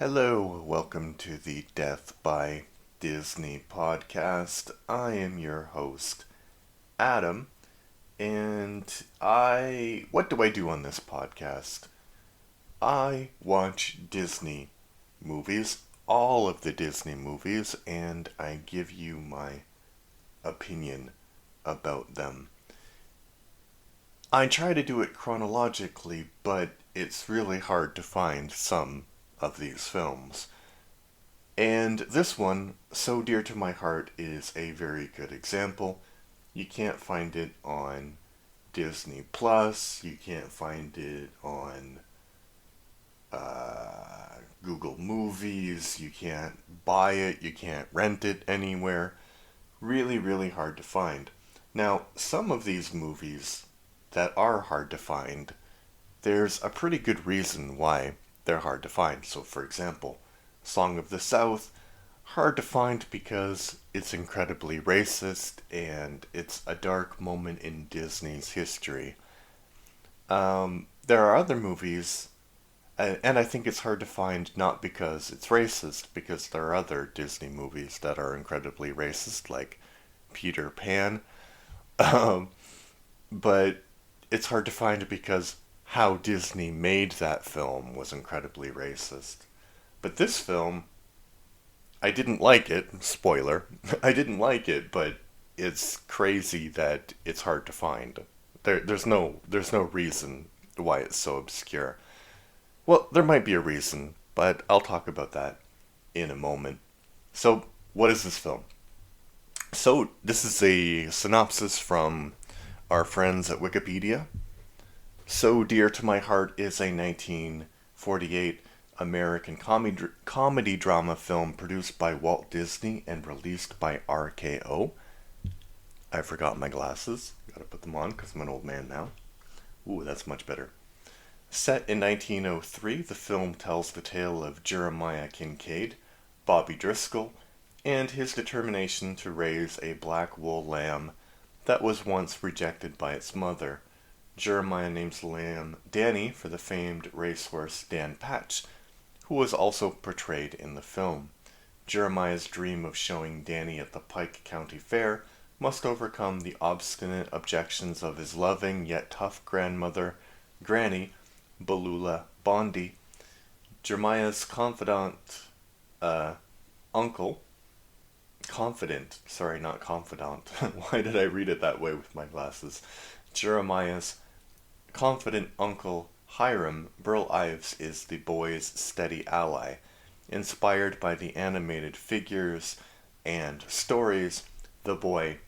Hello, welcome to the Death by Disney podcast. I am your host, Adam, and what do I do on this podcast? I watch Disney movies, all of the Disney movies, and I give you my opinion about them. I try to do it chronologically, but it's really hard to find some of these films. And this one, so dear to my heart, is a very good example. You can't find it on Disney Plus. You can't find it on Google Movies. You can't buy it. You can't rent it anywhere. Really, really hard to find. Now, some of these movies that are hard to find, there's a pretty good reason why they're hard to find. So, for example, Song of the South, hard to find because it's incredibly racist and it's a dark moment in Disney's history. There are other movies, and I think it's hard to find not because it's racist, because there are other Disney movies that are incredibly racist, like Peter Pan. Um, but it's hard to find because how Disney made that film was incredibly racist. But this film, I didn't like it. Spoiler. I didn't like it, but it's crazy that it's hard to find. There's no reason why it's so obscure. Well, there might be a reason, but I'll talk about that in a moment. So, what is this film? So, this is a synopsis from our friends at Wikipedia. So Dear to My Heart is a 1948 American comedy drama film produced by Walt Disney and released by RKO. I forgot my glasses. Gotta put them on because I'm an old man now. Ooh, that's much better. Set in 1903, the film tells the tale of Jeremiah Kincaid, Bobby Driscoll, and his determination to raise a black wool lamb that was once rejected by its mother. Jeremiah names the lamb Danny for the famed racehorse Dan Patch, who was also portrayed in the film. Jeremiah's dream of showing Danny at the Pike County Fair must overcome the obstinate objections of his loving yet tough grandmother, Granny Balula Bondi. Jeremiah's uh, uncle, sorry, not confidant. Why did I read it that way with my glasses? Jeremiah's confident uncle Hiram, Burl Ives is the boy's steady ally. Inspired by the animated figures and stories, the boy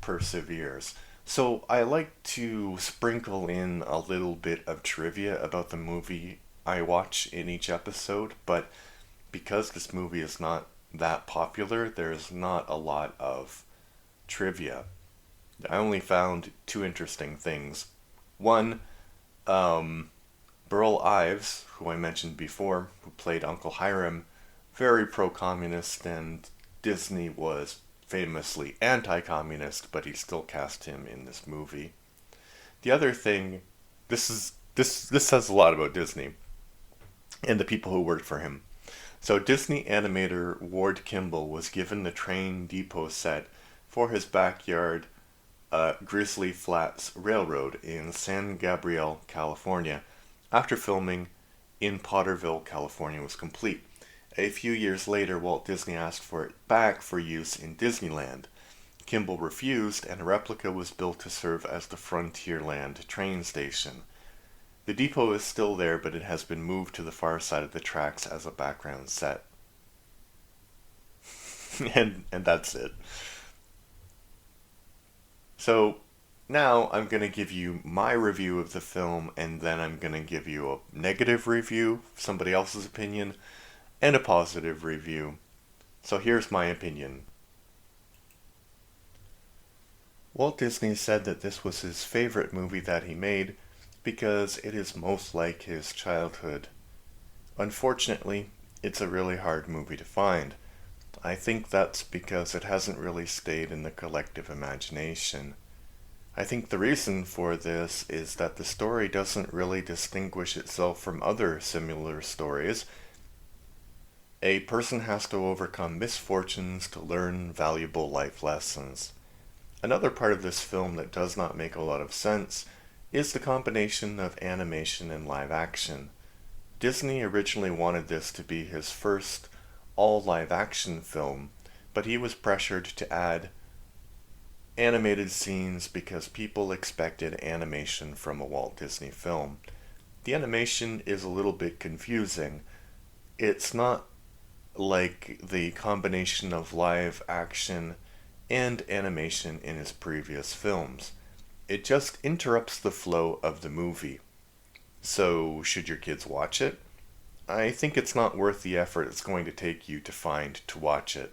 perseveres. So I like to sprinkle in a little bit of trivia about the movie I watch in each episode, but because this movie is not that popular, there's not a lot of trivia. I only found two interesting things. One, Burl Ives, who I mentioned before, who played Uncle Hiram, very pro-communist, and Disney was famously anti-communist, but he still cast him in this movie. The other thing, this says a lot about Disney and the people who worked for him. So Disney animator Ward Kimball was given the train depot set for his backyard Grizzly Flats Railroad in San Gabriel, California, after filming in Potterville, California was complete. A few years later, Walt Disney asked for it back for use in Disneyland. Kimball refused, and a replica was built to serve as the Frontierland train station. The depot is still there, but it has been moved to the far side of the tracks as a background set. and that's it. So now I'm going to give you my review of the film, and then I'm going to give you a negative review, somebody else's opinion, and a positive review. So here's my opinion. Walt Disney said that this was his favorite movie that he made because it is most like his childhood. Unfortunately, it's a really hard movie to find. I think that's because it hasn't really stayed in the collective imagination. I think the reason for this is that the story doesn't really distinguish itself from other similar stories, A person has to overcome misfortunes to learn valuable life lessons. Another part of this film that does not make a lot of sense is the combination of animation and live action. Disney originally wanted this to be his first all live action film, but he was pressured to add animated scenes because people expected animation from a Walt Disney film. The animation is a little bit confusing. It's not like the combination of live action and animation in his previous films. It just interrupts the flow of the movie. So, should your kids watch it? I think it's not worth the effort it's going to take you to find to watch it.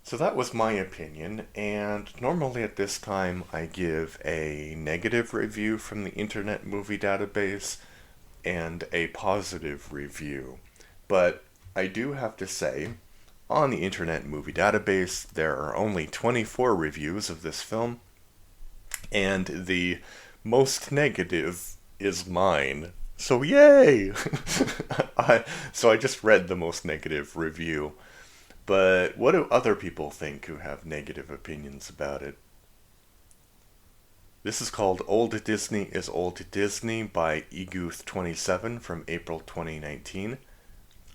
So that was my opinion, and normally at this time I give a negative review from the Internet Movie Database and a positive review. But I do have to say, on the Internet Movie Database, there are only 24 reviews of this film, and the most negative is mine. So yay! So I just read the most negative review. But what do other people think who have negative opinions about it? This is called Old Disney is Old Disney by Eguth27 from April 2019.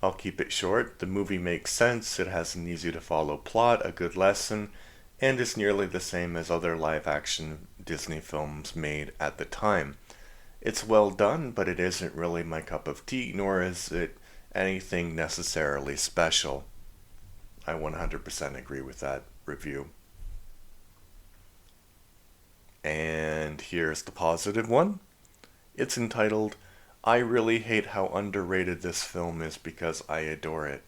I'll keep it short. The movie makes sense, it has an easy to follow plot, a good lesson, and is nearly the same as other live action Disney films made at the time. It's well done, but it isn't really my cup of tea, nor is it anything necessarily special. I 100% agree with that review. And here's the positive one. It's entitled, I really hate how underrated this film is because I adore it.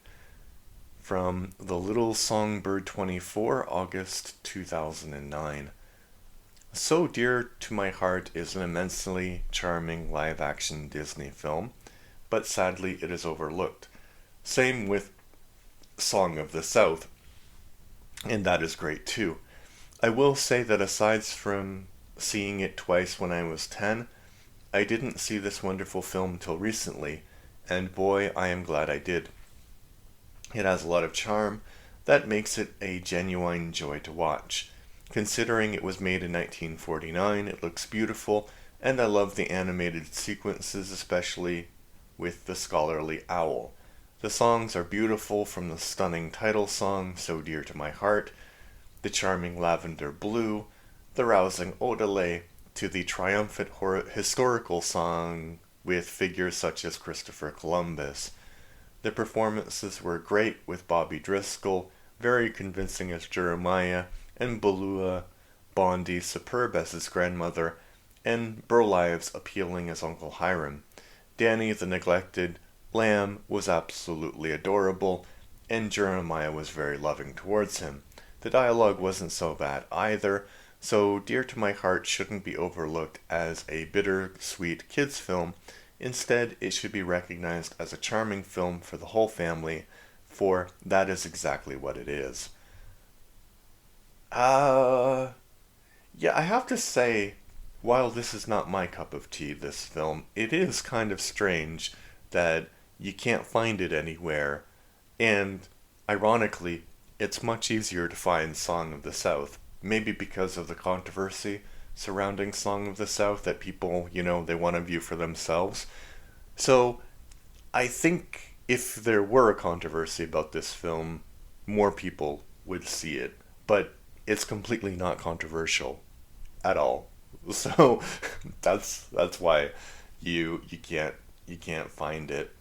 From The Little Songbird 24, August 2009. So Dear to My Heart is an immensely charming live action Disney film, but sadly it is overlooked. Same with Song of the South, and that is great too. I will say that aside from seeing it twice when I was 10, I didn't see this wonderful film till recently, and boy, I am glad I did. It has a lot of charm that makes it a genuine joy to watch. Considering it was made in 1949, it looks beautiful, and I love the animated sequences, especially with the scholarly owl. The songs are beautiful, from the stunning title song, So Dear to My Heart, the charming Lavender Blue, the rousing Odelay, to the triumphant historical song with figures such as Christopher Columbus. The performances were great, with Bobby Driscoll very convincing as Jeremiah, and Balua Bondi superb as his grandmother, and Burlives appealing as Uncle Hiram. Danny the neglected lamb was absolutely adorable, and Jeremiah was very loving towards him. The dialogue wasn't so bad either, so Dear to My Heart shouldn't be overlooked as a bitter-sweet kids film. Instead, it should be recognized as a charming film for the whole family, for that is exactly what it is. Uh, yeah, I have to say, while this is not my cup of tea, this film, it is kind of strange that you can't find it anywhere, and ironically, it's much easier to find Song of the South. Maybe because of the controversy surrounding Song of the South that people, they want to view for themselves. So, I think if there were a controversy about this film, more people would see it. But it's completely not controversial at all. So that's why you can't find it.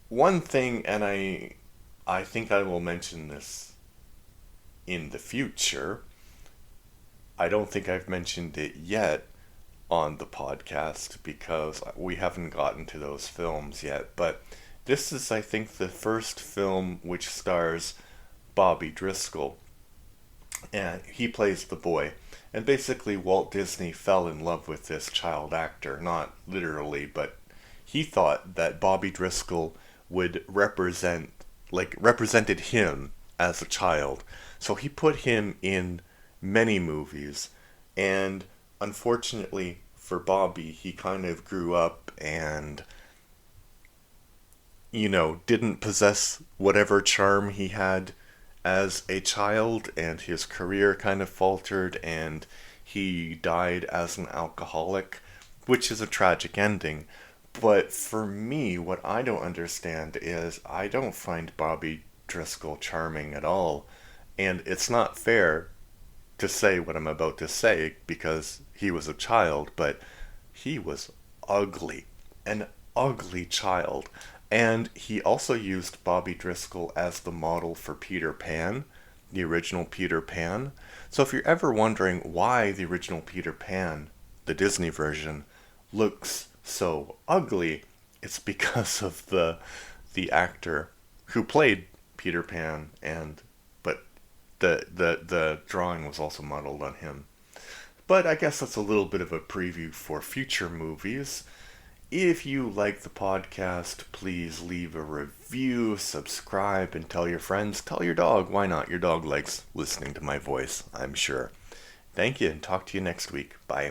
One thing, and I think I will mention this in the future. I don't think I've mentioned it yet on the podcast because we haven't gotten to those films yet, but this is, I think, the first film which stars Bobby Driscoll, and he plays the boy. And basically, Walt Disney fell in love with this child actor, not literally, but he thought that Bobby Driscoll would represented him as a child. So he put him in many movies, and unfortunately for Bobby, he kind of grew up and didn't possess whatever charm he had as a child, and his career kind of faltered, and he died as an alcoholic, which is a tragic ending. But for me, what I don't understand is I don't find Bobby Driscoll charming at all. And it's not fair to say what I'm about to say because he was a child, but he was ugly. An ugly child. And he also used Bobby Driscoll as the model for Peter Pan, the original Peter Pan. So if you're ever wondering why the original Peter Pan, the Disney version, looks so ugly, it's because of the actor who played Peter Pan, and but the drawing was also modeled on him. But I guess that's a little bit of a preview for future movies. If you like the podcast, please leave a review, subscribe, and tell your friends. Tell your dog. Why not? Your dog likes listening to my voice, I'm sure. Thank you, and talk to you next week. Bye.